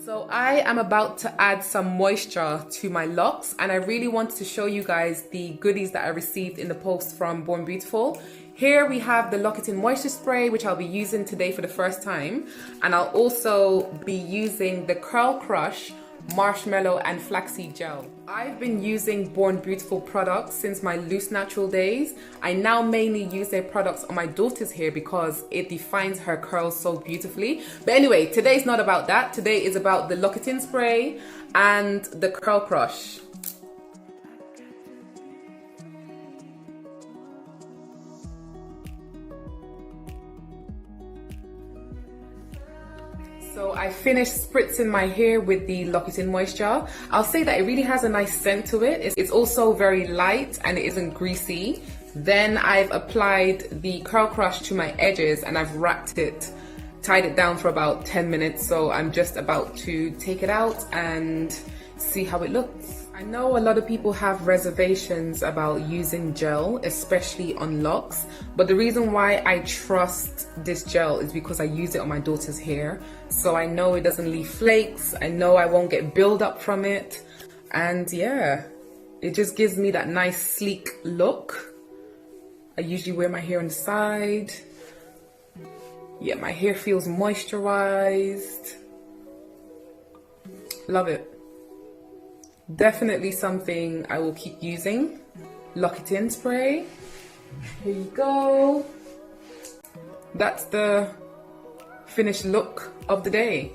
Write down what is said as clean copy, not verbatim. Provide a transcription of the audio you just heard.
So I am about to add some moisture to my locks, and I really wanted to show you guys the goodies that I received in the post from Born Beautiful. Here we have the Lock-It-In Moisture Spray, which I'll be using today for the first time. And I'll also be using the Curl Crush Marshmallow and Flaxseed Gel. I've been using Born Beautiful products since my Loose Natural days. I now mainly use their products on my daughter's hair because it defines her curls so beautifully. But anyway, today's not about that. Today is about the Lock-It-In Spray and the Curl Crush. So I finished spritzing my hair with the Lock-It-In Moisture. I'll say that it really has a nice scent to it. It's also very light and it isn't greasy. Then I've applied the Curl Crush to my edges and I've wrapped it, tied it down for about 10 minutes. So I'm just about to take it out and see how it looks. I know a lot of people have reservations about using gel, especially on locks, but the reason why I trust this gel is because I use it on my daughter's hair. So I know it doesn't leave flakes, I know I won't get buildup from it, and yeah, it just gives me that nice sleek look. I usually wear my hair on the side. Yeah, my hair feels moisturized. Love it. Definitely something I will keep using. Lock-It-In spray. Here you go. That's the finished look of the day.